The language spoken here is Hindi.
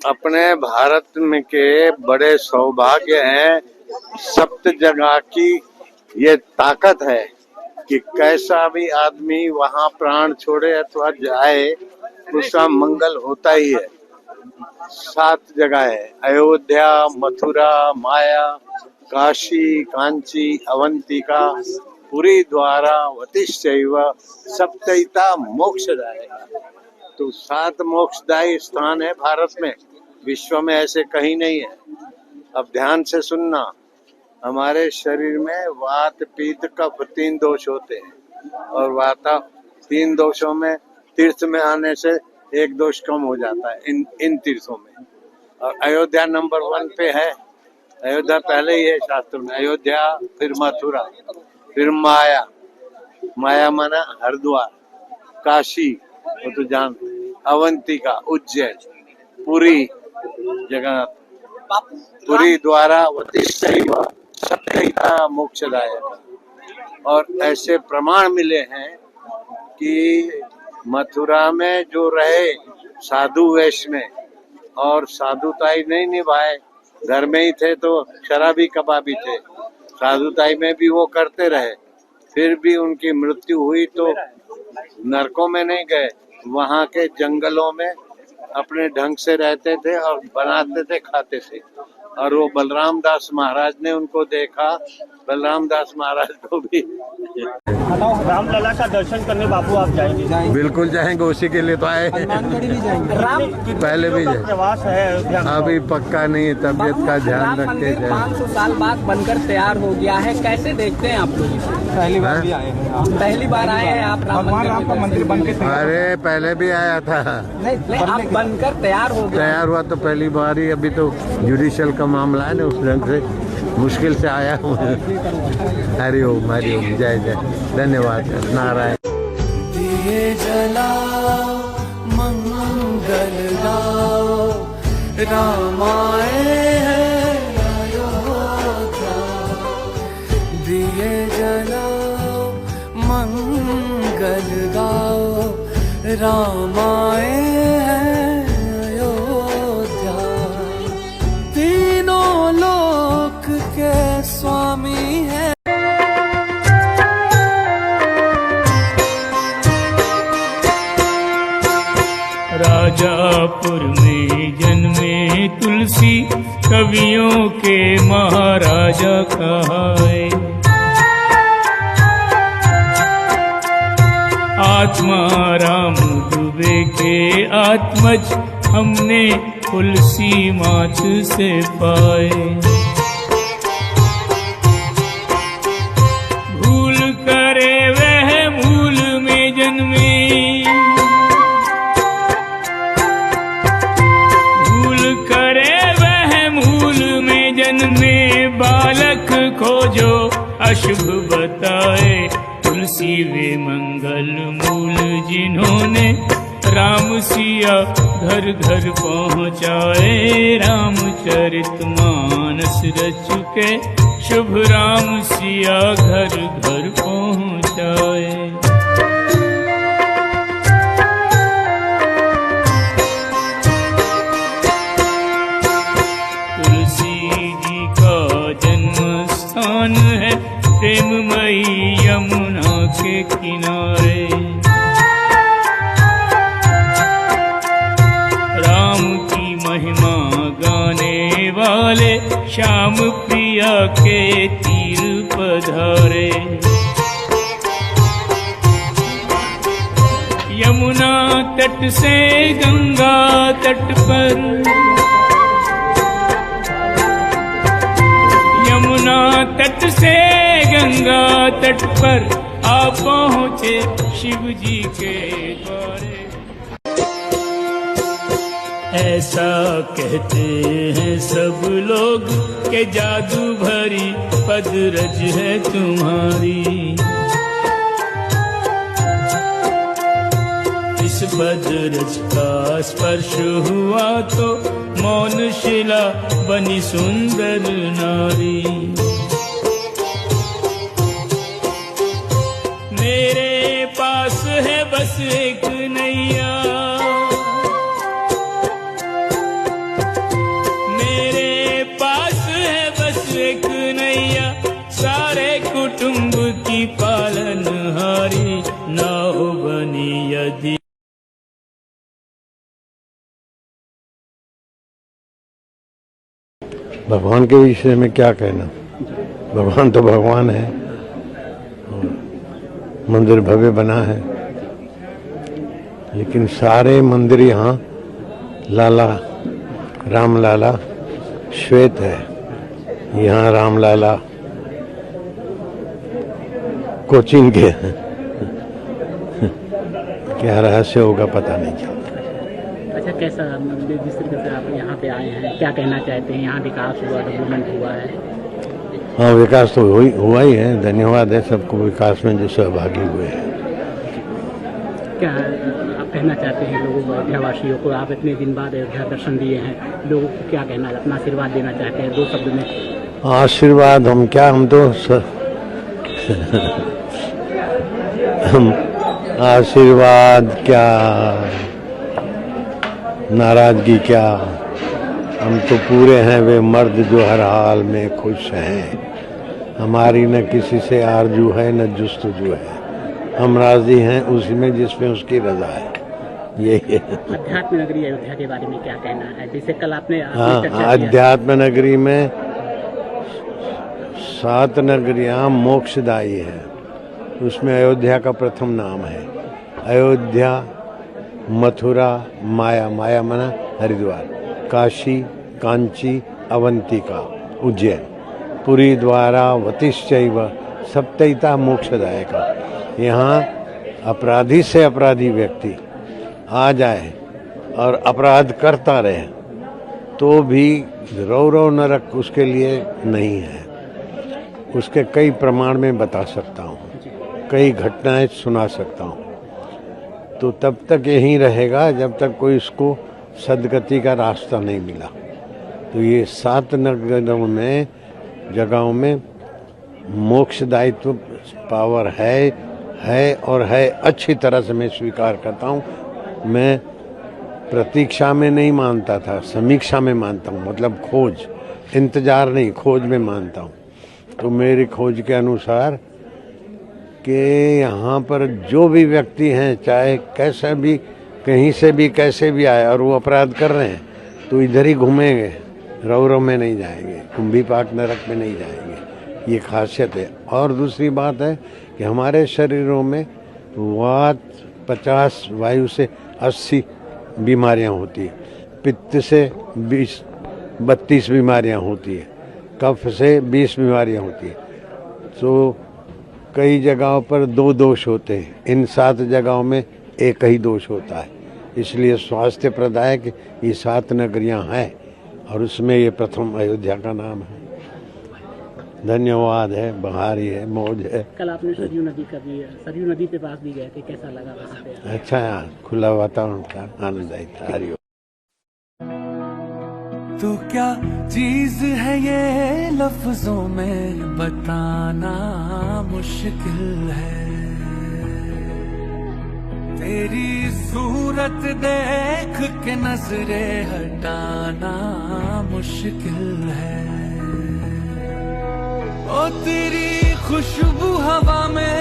अपने भारत में के बड़े सौभाग्य हैं। सप्त जगह की ये ताकत है कि कैसा भी आदमी वहाँ प्राण छोड़े अथवा जाए उसका मंगल होता ही है। 7 जगह है: अयोध्या, मथुरा, माया, काशी, कांची, अवंतिका, पुरी, द्वारा, वतिश्चैव सप्तैता मोक्षदाय। तो 7 मोक्षदायी स्थान है भारत में, विश्व में ऐसे कहीं नहीं है। अब ध्यान से सुनना, हमारे शरीर में वात, पित्त, कफ 3 दोष होते हैं और वाता 3 दोषों में तीर्थ में आने से 1 दोष कम हो जाता है इन तीर्थों में। और अयोध्या नंबर 1 पे है। अयोध्या पहले ही है शास्त्र में। अयोध्या, फिर मथुरा, फिर माया, माया माना हरिद्वार, काशी वो तो जानते, अवंतिका उज्जैन, पुरी जगन्नाथ, पुरी, द्वारा, वतिश्चैव सप्तैता मोक्षदायक। और ऐसे प्रमाण मिले हैं कि मथुरा में जो रहे साधु वेश में और साधुताई नहीं निभाए, घर में ही थे तो शराबी कबाबी थे, साधुताई में भी वो करते रहे, फिर भी उनकी मृत्यु हुई तो नरकों में नहीं गए, वहाँ के जंगलों में अपने ढंग से रहते थे और बनाते थे, खाते थे। और वो बलराम दास महाराज ने उनको देखा, बलराम दास महाराज को भी रामलला का दर्शन करने बाबू आप जाएंगे? बिल्कुल जाएंगे, उसी के लिए तो आए। पहले भी प्रवास है अयोध्या, अभी पक्का नहीं है, तबियत का ध्यान रखते हैं। 500 साल बाद बनकर तैयार हो गया है, कैसे देखते हैं आप लोग? पहली बार भी आए हैं, पहली बार आए हैं आप राम का मंदिर बन के? अरे पहले भी आया था, नहीं आप बनकर तैयार हो गए? तैयार हुआ तो पहली बार ही। अभी तो जुडिशियल का मामला है ना, उस ढंग से मुश्किल से आया हूँ। हरिओम हरिओम, जय जय, धन्यवाद, नारायण। दिए जलाओ, मंगल गाओ, रामाए अयोध्या। दिए जलाओ, मंगल गाओ, रामाए अयोध्या। तीनों लोक के स्वामी हैं। राजापुर में जन्मे तुलसी, कवियों के महाराजा कहाए। आत्मा राम दुबे के आत्मज, हमने तुलसी मात से पाए। भूल करे वह मूल में जन्मे, बालक को जो अशुभ बताए। तुलसी वे मंगल मूल जिन्होंने राम सिया घर घर पहुँचाए। रामचरितमानस रच के शुभ राम सिया घर घर पहुँचाए। है प्रेममयी यमुना के किनारे। राम की महिमा गाने वाले श्याम प्रिया के तीर पधारे। यमुना तट से गंगा तट पर, यमुना तट से गंगा तट पर आ पहुँचे शिव जी के द्वारे। ऐसा कहते हैं सब लोग के जादू भरी पदरज है तुम्हारी। इस पदरज का स्पर्श हुआ तो मौन शिला बनी सुंदर नारी। मेरे पास है बस एक नैया, पालनहारी नाव बनी यदि। भगवान के विषय में क्या कहना, भगवान तो भगवान है, मंदिर भव्य बना है, लेकिन सारे मंदिर यहाँ लाला राम लाला श्वेत है, यहाँ राम लाला कोचिंग के हैं। क्या रहस्य होगा पता नहीं चलता। अच्छा, कैसा जिस तरीके से आप यहाँ पे आए हैं, क्या कहना चाहते हैं? यहाँ विकास हुआ, डेवलपमेंट हुआ है? हाँ, विकास तो हुआ ही है। धन्यवाद है सबको विकास में जो सहभागी हुए हैं। क्या आप कहना चाहते हैं लोगों को, अयोध्यावासियों को? आप इतने दिन बाद अयोध्या दर्शन दिए हैं, लोगों को क्या कहना, अपना आशीर्वाद देना चाहते हैं 2 शब्द में? आशीर्वाद हम क्या, हम तो हम आशीर्वाद क्या, नाराजगी क्या, हम तो पूरे हैं वे मर्द जो हर हाल में खुश हैं। हमारी न किसी से आरजू है न जुस्तजू है, हम राजी हैं उसी में जिसमें उसकी रजा है। यही है। अध्यात्म नगरी अयोध्या के बारे में क्या कहना है? जैसे कल आपने हाँ, अध्यात्म नगरी में 7 नगरियां मोक्षदायी है, उसमें अयोध्या का प्रथम नाम है। अयोध्या, मथुरा, माया, माया माना हरिद्वार, काशी, कांची, अवंतिका, उज्जैन, पुरी, द्वारा, वतिश्चैव सप्तैता मोक्षदायका। यहाँ अपराधी से अपराधी व्यक्ति आ जाए और अपराध करता रहे तो भी रौ नरक उसके लिए नहीं है। उसके कई प्रमाण में बता सकता हूँ, कई घटनाएं सुना सकता हूँ। तो तब तक यहीं रहेगा जब तक कोई इसको सदगति का रास्ता नहीं मिला। तो ये 7 नगरों में, जगहों में मोक्षदायित्व पावर है और है, अच्छी तरह से मैं स्वीकार करता हूँ। मैं प्रतीक्षा में नहीं मानता था, समीक्षा में मानता हूँ, मतलब खोज, इंतजार नहीं, खोज में मानता हूँ। तो मेरी खोज के अनुसार कि यहाँ पर जो भी व्यक्ति हैं, चाहे कैसा भी, कहीं से भी, कैसे भी आए और वो अपराध कर रहे हैं, तो इधर ही घूमेंगे, रौ में नहीं जाएंगे, कुंभी पाक नरक में नहीं जाएंगे। ये खासियत है। और दूसरी बात है कि हमारे शरीरों में वात 50, वायु से 80 बीमारियाँ होती है, पित्त से 32 बीमारियाँ होती है, कफ से 20 बीमारियाँ होती है। तो कई जगहों पर 2 दोष होते हैं, इन 7 जगहों में एक ही दोष होता है। इसलिए स्वास्थ्य प्रदायक ये 7 नगरियां हैं और उसमें ये प्रथम अयोध्या का नाम है। धन्यवाद है, बहारी है, मौज है। कल आपने सरयू नदी का भी, सरयू नदी पे पास भी गए थे, कैसा लगा वहाँ पे? अच्छा यार, खुला वातावरण था, आनंददायक था। हरिओम। तो क्या चीज है ये लफ्जों में बताना मुश्किल है, तेरी सूरत देख के नजरें हटाना मुश्किल है। ओ तेरी खुशबू हवा में